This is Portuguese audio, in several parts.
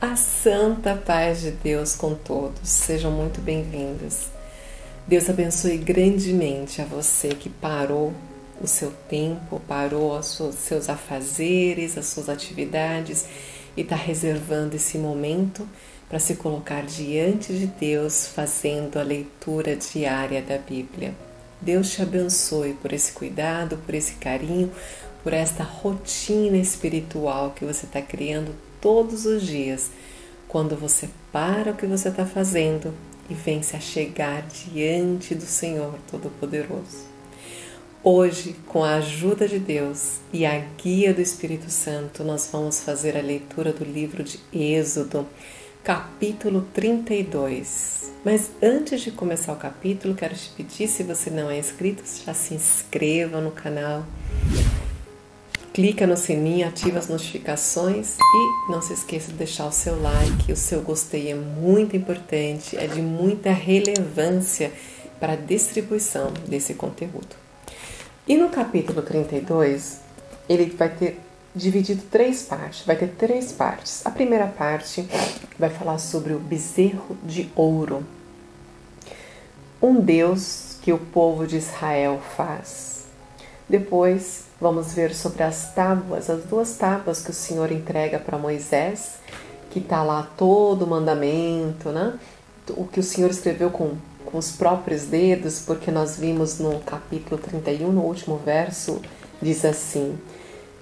A santa paz de Deus com todos, sejam muito bem-vindos. Deus abençoe grandemente a você que parou o seu tempo, parou os seus afazeres, as suas atividades e está reservando esse momento para se colocar diante de Deus fazendo a leitura diária da Bíblia. Deus te abençoe por esse cuidado, por esse carinho, por esta rotina espiritual que você está criando todos os dias, quando você para o que você está fazendo e vem se achegar diante do Senhor Todo-Poderoso. Hoje, com a ajuda de Deus e a guia do Espírito Santo, nós vamos fazer a leitura do livro de Êxodo, capítulo 32. Mas antes de começar o capítulo, quero te pedir, se você não é inscrito, já se inscreva no canal. Clica no sininho, ativa as notificações e não se esqueça de deixar o seu like. O seu gostei é muito importante, é de muita relevância para a distribuição desse conteúdo. E no capítulo 32, ele vai ter dividido vai ter três partes. A primeira parte vai falar sobre o bezerro de ouro, um Deus que o povo de Israel faz. Depois vamos ver sobre as tábuas, as duas tábuas que o Senhor entrega para Moisés, que está lá todo o mandamento, né? O que o Senhor escreveu com os próprios dedos, porque nós vimos no capítulo 31, no último verso, diz assim: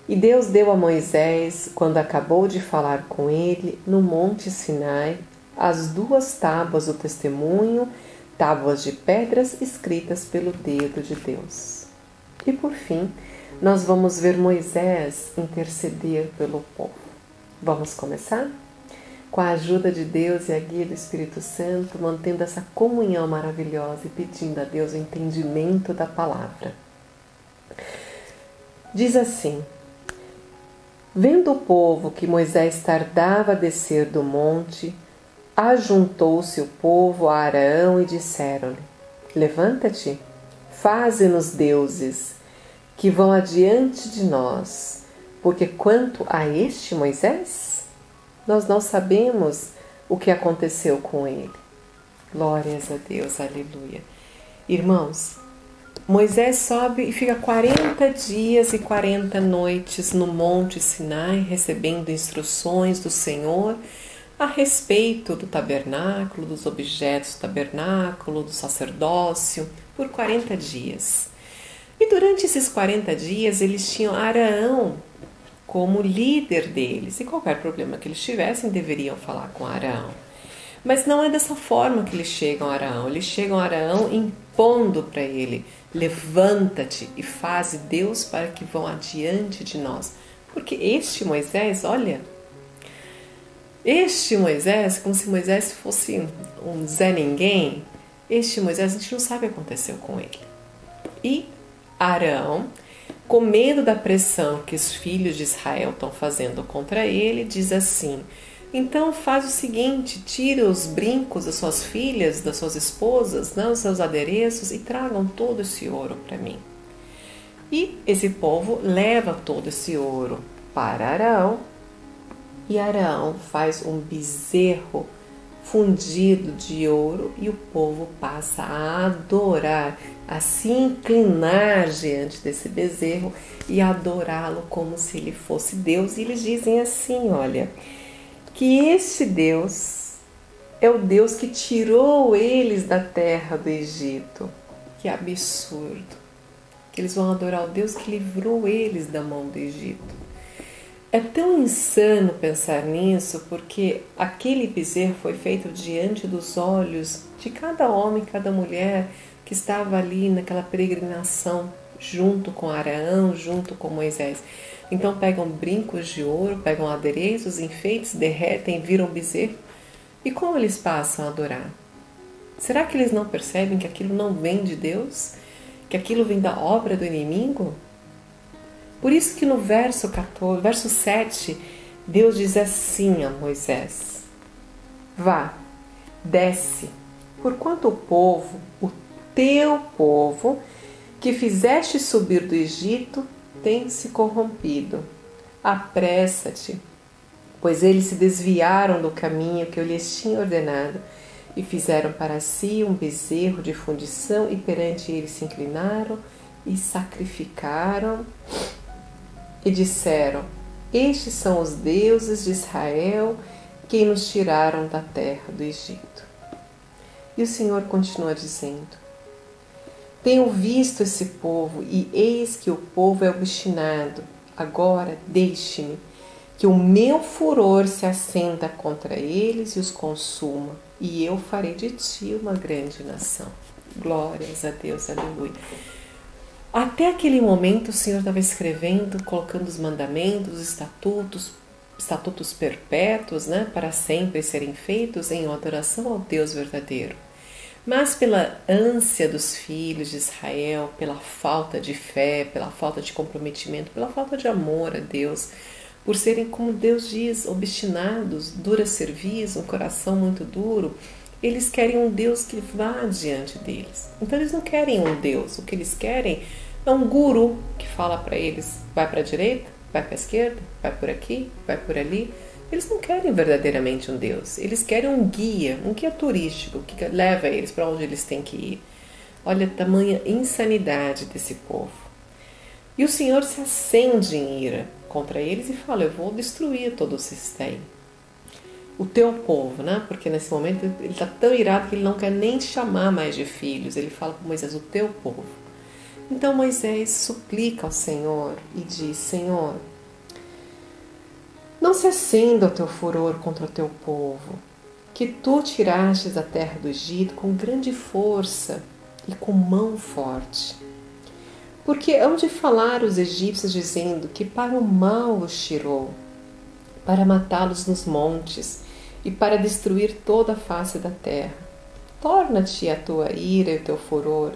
E Deus deu a Moisés, quando acabou de falar com ele, no monte Sinai, as duas tábuas do testemunho, tábuas de pedras escritas pelo dedo de Deus. E por fim, nós vamos ver Moisés interceder pelo povo. Vamos começar? Com a ajuda de Deus e a guia do Espírito Santo, mantendo essa comunhão maravilhosa e pedindo a Deus o entendimento da palavra. Diz assim: Vendo o povo que Moisés tardava a descer do monte, ajuntou-se o povo a Arão e disseram-lhe: Levanta-te, faze-nos deuses, que vão adiante de nós, porque quanto a este Moisés, nós não sabemos o que aconteceu com ele. Glórias a Deus, aleluia. Irmãos, Moisés sobe e fica 40 dias e 40 noites no Monte Sinai, recebendo instruções do Senhor a respeito do tabernáculo, dos objetos do tabernáculo, do sacerdócio, por 40 dias. E durante esses 40 dias eles tinham Arão como líder deles, e qualquer problema que eles tivessem deveriam falar com Arão. Mas não é dessa forma que eles chegam a Arão. Eles chegam a Arão impondo para ele: levanta-te e faze Deus para que vão adiante de nós. Porque este Moisés, olha, este Moisés, como se Moisés fosse um Zé Ninguém, este Moisés, a gente não sabe o que aconteceu com ele. E Arão, com medo da pressão que os filhos de Israel estão fazendo contra ele, diz assim: então faz o seguinte, tira os brincos das suas filhas, das suas esposas, os seus adereços e tragam todo esse ouro para mim. E esse povo leva todo esse ouro para Arão, e Arão faz um bezerro fundido de ouro e o povo passa a adorar, a se inclinar diante desse bezerro e adorá-lo como se ele fosse Deus. E eles dizem assim, olha, que esse Deus é o Deus que tirou eles da terra do Egito. Que absurdo! Que eles vão adorar o Deus que livrou eles da mão do Egito. É tão insano pensar nisso, porque aquele bezerro foi feito diante dos olhos de cada homem, cada mulher que estava ali naquela peregrinação junto com Arão, junto com Moisés. Então pegam brincos de ouro, pegam adereços, enfeites, derretem, viram bezerro. E como eles passam a adorar? Será que eles não percebem que aquilo não vem de Deus? Que aquilo vem da obra do inimigo? Por isso que no verso 7, Deus diz assim a Moisés: Vá, desce, porquanto o teu povo, que fizeste subir do Egito, tem se corrompido. Apressa-te, pois eles se desviaram do caminho que eu lhes tinha ordenado e fizeram para si um bezerro de fundição e perante ele se inclinaram e sacrificaram e disseram: estes são os deuses de Israel que nos tiraram da terra do Egito. E o Senhor continua dizendo: tenho visto esse povo e eis que o povo é obstinado. Agora deixe-me que o meu furor se acenda contra eles e os consuma, e eu farei de ti uma grande nação. Glórias a Deus, aleluia. Até aquele momento o Senhor estava escrevendo, colocando os mandamentos, os estatutos perpétuos, né, para sempre serem feitos em adoração ao Deus verdadeiro. Mas pela ânsia dos filhos de Israel, pela falta de fé, pela falta de comprometimento, pela falta de amor a Deus, por serem, como Deus diz, obstinados, dura cerviz, um coração muito duro, eles querem um Deus que vá adiante deles. Então eles não querem um Deus, o que eles querem é um guru que fala para eles: vai para a direita, vai para a esquerda, vai por aqui, vai por ali. Eles não querem verdadeiramente um Deus, eles querem um guia turístico que leva eles para onde eles têm que ir. Olha a tamanha insanidade desse povo. E o Senhor se acende em ira contra eles e fala: eu vou destruir todos esses daí. O teu povo, né? Porque nesse momento ele está tão irado que ele não quer nem chamar mais de filhos. Ele fala para Moisés: o teu povo. Então Moisés suplica ao Senhor e diz: Senhor, não se acenda o teu furor contra o teu povo, que tu tirastes da terra do Egito com grande força e com mão forte. Porque hão de falar os egípcios dizendo que para o mal os tirou, para matá-los nos montes e para destruir toda a face da terra. Torna-te a tua ira e o teu furor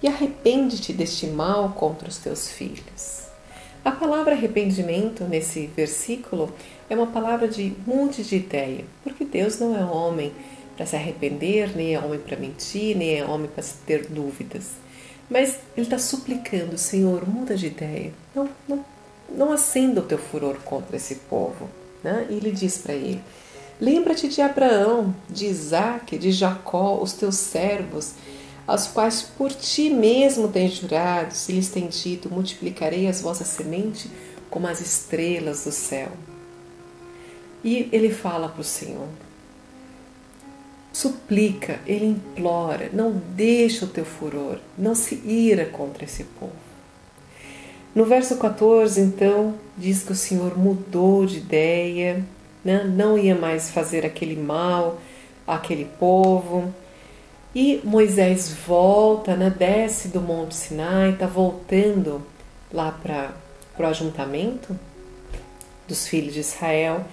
e arrepende-te deste mal contra os teus filhos. A palavra arrependimento nesse versículo é uma palavra de monte de ideia, porque Deus não é homem para se arrepender, nem é homem para mentir, nem é homem para ter dúvidas. Mas Ele está suplicando: Senhor, muda de ideia, não acenda o teu furor contra esse povo. Né? E Ele diz para ele: lembra-te de Abraão, de Isaque, de Jacó, os teus servos, aos quais por ti mesmo tens jurado, se lhes tem dito: multiplicarei as vossas sementes como as estrelas do céu. E ele fala para o Senhor, suplica, ele implora: não deixa o teu furor, não se ira contra esse povo. No verso 14, então, diz que o Senhor mudou de ideia, né? Não ia mais fazer aquele mal àquele povo. E Moisés volta, né? Desce do Monte Sinai, está voltando lá para o ajuntamento dos filhos de Israel.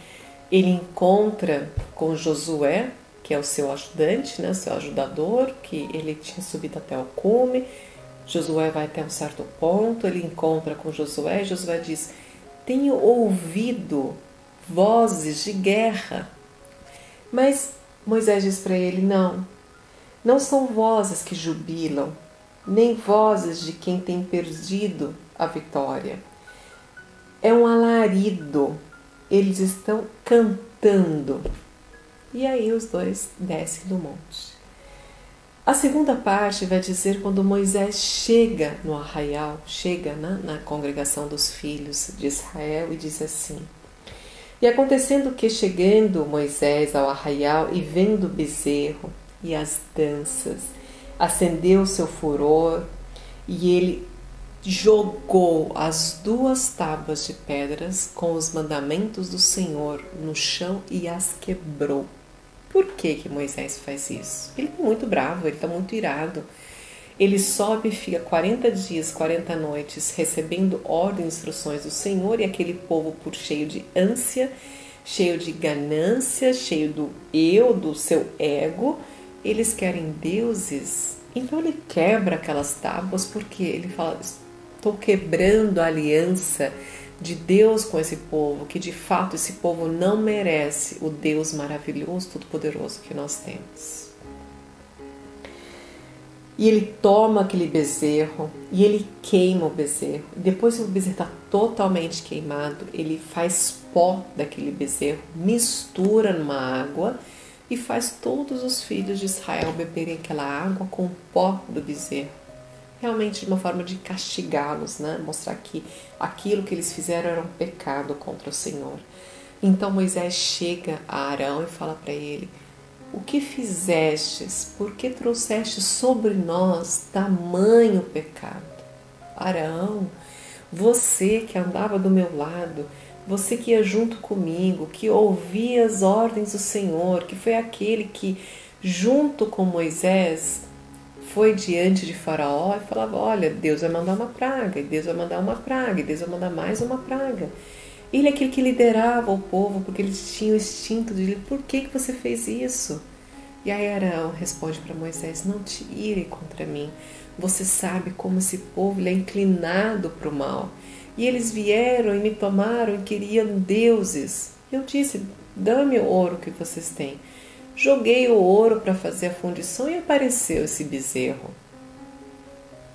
Ele encontra com Josué, que é o seu ajudante, né? O seu ajudador, que ele tinha subido até o cume. Josué vai até um certo ponto, ele encontra com Josué e Josué diz: tenho ouvido vozes de guerra. Mas Moisés diz para ele: não são vozes que jubilam, nem vozes de quem tem perdido a vitória. É um alarido, eles estão cantando. E aí os dois descem do monte. A segunda parte vai dizer quando Moisés chega no arraial, chega na congregação dos filhos de Israel e diz assim: e acontecendo que chegando Moisés ao arraial e vendo o bezerro e as danças, acendeu o seu furor e ele jogou as 2 tábuas de pedras com os mandamentos do Senhor no chão e as quebrou. Por que Moisés faz isso? Ele está muito bravo, ele está muito irado. Ele sobe e fica 40 dias, 40 noites recebendo ordens e instruções do Senhor, e aquele povo, por cheio de ânsia, cheio de ganância, cheio do eu, do seu ego, eles querem deuses. Então ele quebra aquelas tábuas porque ele fala: estou quebrando a aliança de Deus com esse povo, que de fato esse povo não merece o Deus maravilhoso, todo-poderoso que nós temos. E ele toma aquele bezerro e ele queima o bezerro. Depois que o bezerro está totalmente queimado, ele faz pó daquele bezerro, mistura numa água e faz todos os filhos de Israel beberem aquela água com o pó do bezerro. Realmente de uma forma de castigá-los, né? Mostrar que aquilo que eles fizeram era um pecado contra o Senhor. Então Moisés chega a Arão e fala para ele: o que fizestes? Por que trouxeste sobre nós tamanho pecado? Arão, você que andava do meu lado, você que ia junto comigo, que ouvia as ordens do Senhor, que foi aquele que, junto com Moisés, foi diante de Faraó e falava: olha, Deus vai mandar uma praga, e Deus vai mandar uma praga, e Deus vai mandar mais uma praga. Ele é aquele que liderava o povo, porque eles tinham o instinto de: por que você fez isso? E aí Arão responde para Moisés: não te ire contra mim. Você sabe como esse povo é inclinado para o mal. E eles vieram e me tomaram e queriam deuses. Eu disse: dá-me o ouro que vocês têm. Joguei o ouro para fazer a fundição e apareceu esse bezerro.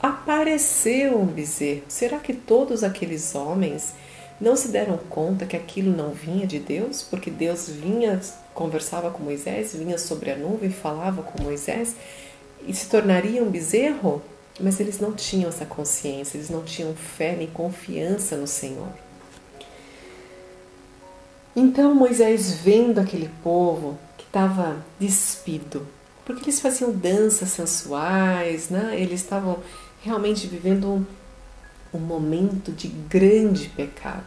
Apareceu um bezerro. Será que todos aqueles homens não se deram conta que aquilo não vinha de Deus? Porque Deus vinha, conversava com Moisés, vinha sobre a nuvem, falava com Moisés e se tornaria um bezerro? Mas eles não tinham essa consciência, eles não tinham fé nem confiança no Senhor. Então Moisés, vendo aquele povo que estava despido, porque eles faziam danças sensuais, né? Eles estavam realmente vivendo um momento de grande pecado.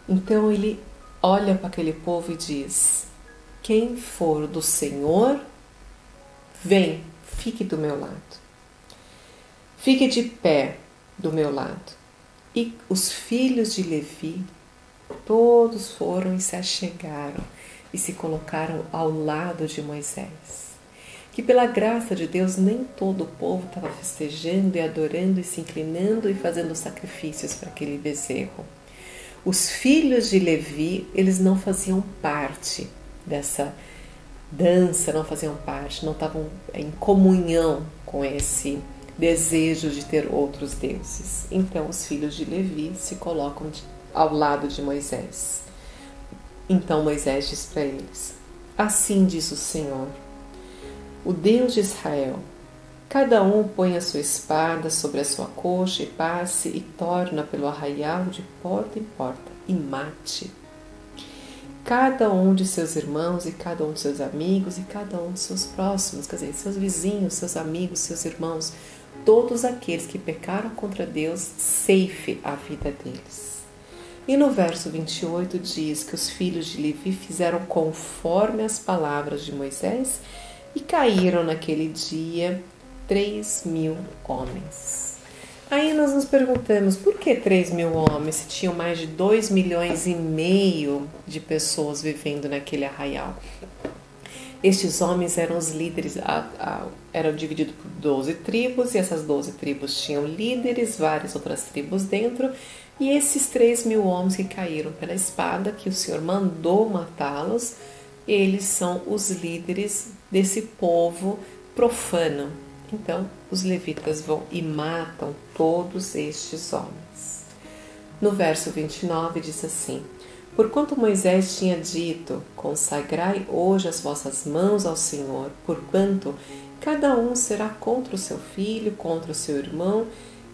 Então ele olha para aquele povo e diz: quem for do Senhor, vem, fique do meu lado. Fique de pé do meu lado. E os filhos de Levi, todos foram e se achegaram e se colocaram ao lado de Moisés. Que pela graça de Deus nem todo o povo estava festejando e adorando e se inclinando e fazendo sacrifícios para aquele bezerro. Os filhos de Levi, eles não faziam parte dessa dança, não faziam parte, não estavam em comunhão com esse desejo de ter outros deuses. Então os filhos de Levi se colocam ao lado de Moisés. Então Moisés diz para eles: assim diz o Senhor, o Deus de Israel: cada um põe a sua espada sobre a sua coxa e passe e torna pelo arraial de porta em porta e mate cada um de seus irmãos e cada um de seus amigos e cada um de seus próximos, quer dizer, seus vizinhos, seus amigos, seus irmãos, todos aqueles que pecaram contra Deus, ceife a vida deles. E no verso 28 diz que os filhos de Levi fizeram conforme as palavras de Moisés e caíram naquele dia 3.000 homens. Aí nós nos perguntamos, por que 3.000 homens se tinham mais de 2,5 milhões de pessoas vivendo naquele arraial? Estes homens eram os líderes, eram divididos por 12 tribos, e essas 12 tribos tinham líderes, várias outras tribos dentro, e esses 3.000 homens que caíram pela espada, que o Senhor mandou matá-los, eles são os líderes desse povo profano. Então, os levitas vão e matam todos estes homens. No verso 29 diz assim: porquanto Moisés tinha dito, consagrai hoje as vossas mãos ao Senhor, porquanto cada um será contra o seu filho, contra o seu irmão,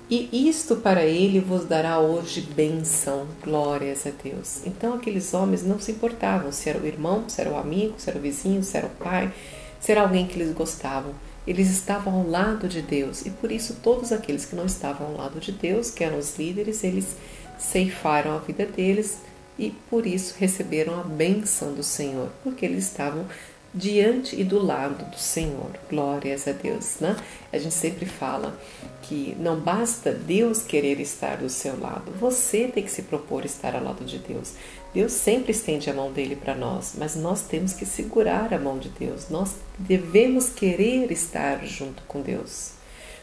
e isto para ele vos dará hoje bênção, glórias a Deus. Então aqueles homens não se importavam se era o irmão, se era o amigo, se era o vizinho, se era o pai, se era alguém que eles gostavam. Eles estavam ao lado de Deus, e por isso todos aqueles que não estavam ao lado de Deus, que eram os líderes, eles ceifaram a vida deles e por isso receberam a bênção do Senhor, porque eles estavam diante e do lado do Senhor. Glórias a Deus, né? A gente sempre fala que não basta Deus querer estar do seu lado, você tem que se propor estar ao lado de Deus. Deus sempre estende a mão dele para nós, mas nós temos que segurar a mão de Deus. Nós devemos querer estar junto com Deus.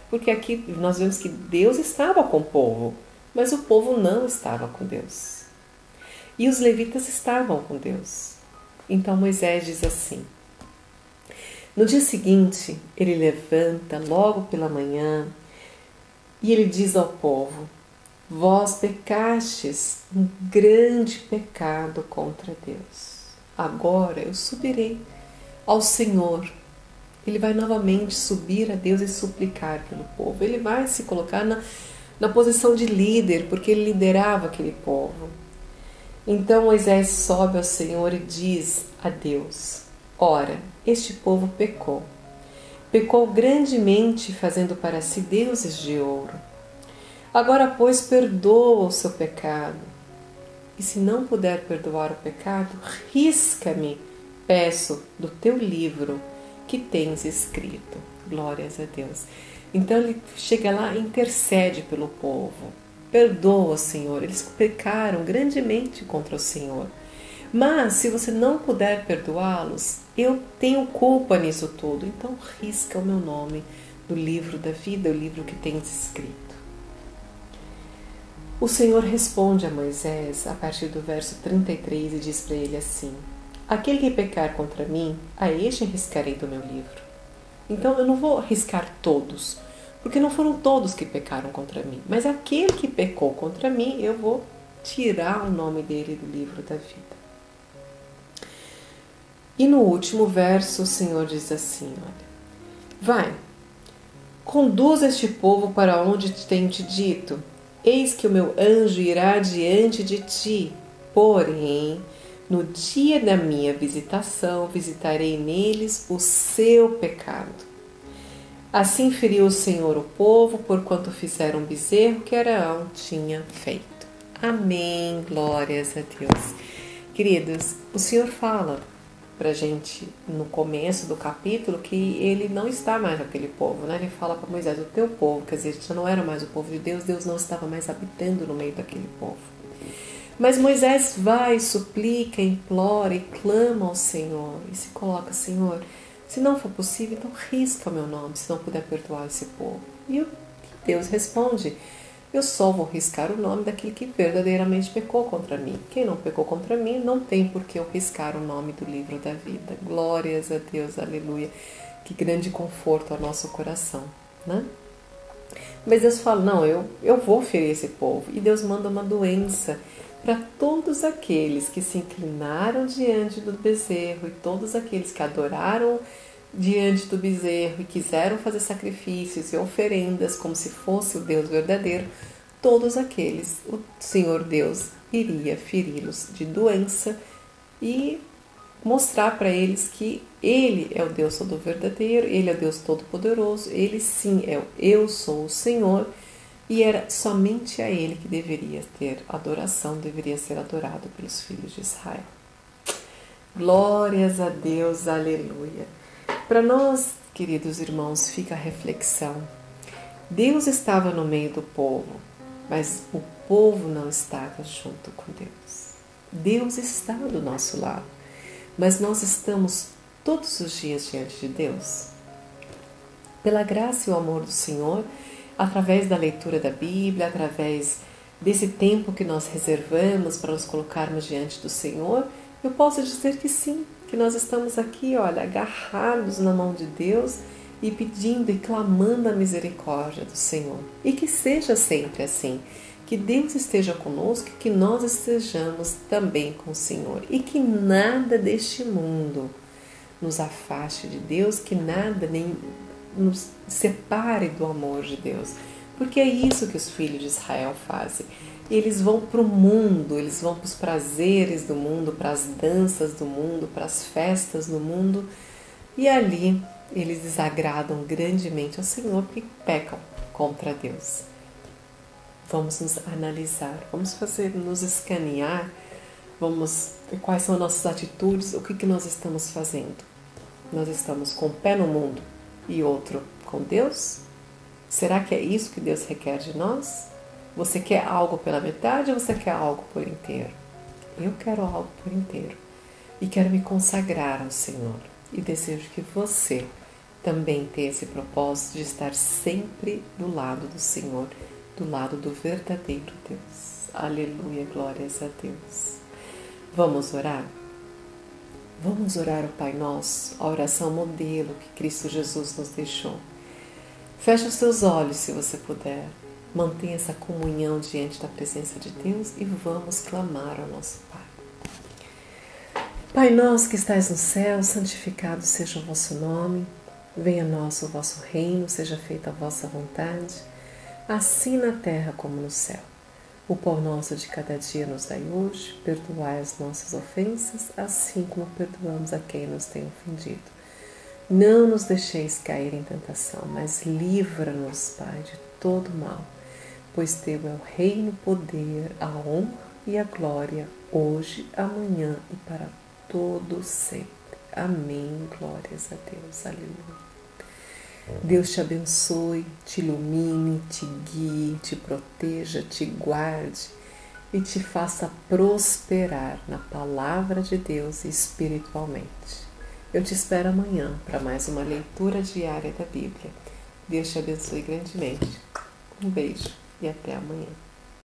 Porque aqui nós vemos que Deus estava com o povo, mas o povo não estava com Deus. E os levitas estavam com Deus. Então Moisés diz assim: no dia seguinte, ele levanta logo pela manhã e ele diz ao povo: Vós pecastes um grande pecado contra Deus. Agora eu subirei ao Senhor. Ele vai novamente subir a Deus e suplicar pelo povo. Ele vai se colocar na posição de líder, porque ele liderava aquele povo. Então Moisés sobe ao Senhor e diz a Deus: ora, este povo pecou. Pecou grandemente, fazendo para si deuses de ouro. Agora, pois, perdoa o seu pecado. E se não puder perdoar o pecado, risca-me, peço, do teu livro que tens escrito. Glórias a Deus. Então ele chega lá e intercede pelo povo. Perdoa, Senhor. Eles pecaram grandemente contra o Senhor. Mas se você não puder perdoá-los, eu tenho culpa nisso tudo. Então risca o meu nome do livro da vida, o livro que tens escrito. O Senhor responde a Moisés a partir do verso 33 e diz para ele assim: aquele que pecar contra mim, a este riscarei do meu livro. Então eu não vou riscar todos, porque não foram todos que pecaram contra mim, mas aquele que pecou contra mim, eu vou tirar o nome dele do livro da vida. E no último verso o Senhor diz assim, olha: vai, conduz este povo para onde tenho te dito, eis que o meu anjo irá diante de ti, porém, no dia da minha visitação, visitarei neles o seu pecado. Assim feriu o Senhor o povo, porquanto fizeram um bezerro que Arão tinha feito. Amém, glórias a Deus. Queridos, o Senhor fala pra gente no começo do capítulo que ele não está mais aquele povo, né? Ele fala para Moisés: o teu povo, quer dizer, já não era mais o povo de Deus, Deus não estava mais habitando no meio daquele povo. Mas Moisés vai, suplica, implora e clama ao Senhor e se coloca: Senhor, se não for possível, então risca o meu nome, se não puder perdoar esse povo. E Deus responde: eu só vou riscar o nome daquele que verdadeiramente pecou contra mim. Quem não pecou contra mim, não tem por que eu riscar o nome do livro da vida. Glórias a Deus, aleluia. Que grande conforto ao nosso coração, né? Mas Deus fala: não, eu vou ferir esse povo. E Deus manda uma doença para todos aqueles que se inclinaram diante do bezerro e todos aqueles que adoraram diante do bezerro e quiseram fazer sacrifícios e oferendas como se fosse o Deus verdadeiro, todos aqueles o Senhor Deus iria feri-los de doença e mostrar para eles que Ele é o Deus todo verdadeiro, Ele é o Deus todo poderoso, Ele sim é o eu sou o Senhor, e era somente a Ele que deveria ter adoração, deveria ser adorado pelos filhos de Israel. Glórias a Deus, aleluia. Para nós, queridos irmãos, fica a reflexão. Deus estava no meio do povo, mas o povo não estava junto com Deus. Deus está do nosso lado, mas nós estamos todos os dias diante de Deus. Pela graça e o amor do Senhor, através da leitura da Bíblia, através desse tempo que nós reservamos para nos colocarmos diante do Senhor, eu posso dizer que sim, que nós estamos aqui, olha, agarrados na mão de Deus e pedindo e clamando a misericórdia do Senhor. E que seja sempre assim, que Deus esteja conosco e que nós estejamos também com o Senhor. E que nada deste mundo nos afaste de Deus, que nada nem nos separe do amor de Deus. Porque é isso que os filhos de Israel fazem. Eles vão para o mundo, eles vão para os prazeres do mundo, para as danças do mundo, para as festas do mundo, e ali eles desagradam grandemente ao Senhor porque pecam contra Deus. Vamos nos analisar, vamos nos escanear, vamos ver quais são nossas atitudes, o que nós estamos fazendo. Nós estamos com um pé no mundo e outro com Deus? Será que é isso que Deus requer de nós? Você quer algo pela metade ou você quer algo por inteiro? Eu quero algo por inteiro e quero me consagrar ao Senhor. E desejo que você também tenha esse propósito de estar sempre do lado do Senhor, do lado do verdadeiro Deus. Aleluia, glórias a Deus. Vamos orar? Vamos orar o Pai Nosso, a oração modelo que Cristo Jesus nos deixou. Feche os seus olhos se você puder. Mantenha essa comunhão diante da presença de Deus e vamos clamar ao nosso Pai. Pai nosso que estais no céu, santificado seja o vosso nome. Venha a nós o vosso reino, seja feita a vossa vontade, assim na terra como no céu. O pão nosso de cada dia nos dai hoje, perdoai as nossas ofensas, assim como perdoamos a quem nos tem ofendido. Não nos deixeis cair em tentação, mas livra-nos, Pai, de todo mal, pois teu é o reino, o poder, a honra e a glória, hoje, amanhã e para todo sempre. Amém. Glórias a Deus. Aleluia. Deus te abençoe, te ilumine, te guie, te proteja, te guarde e te faça prosperar na palavra de Deus espiritualmente. Eu te espero amanhã para mais uma leitura diária da Bíblia. Deus te abençoe grandemente. Um beijo e até amanhã.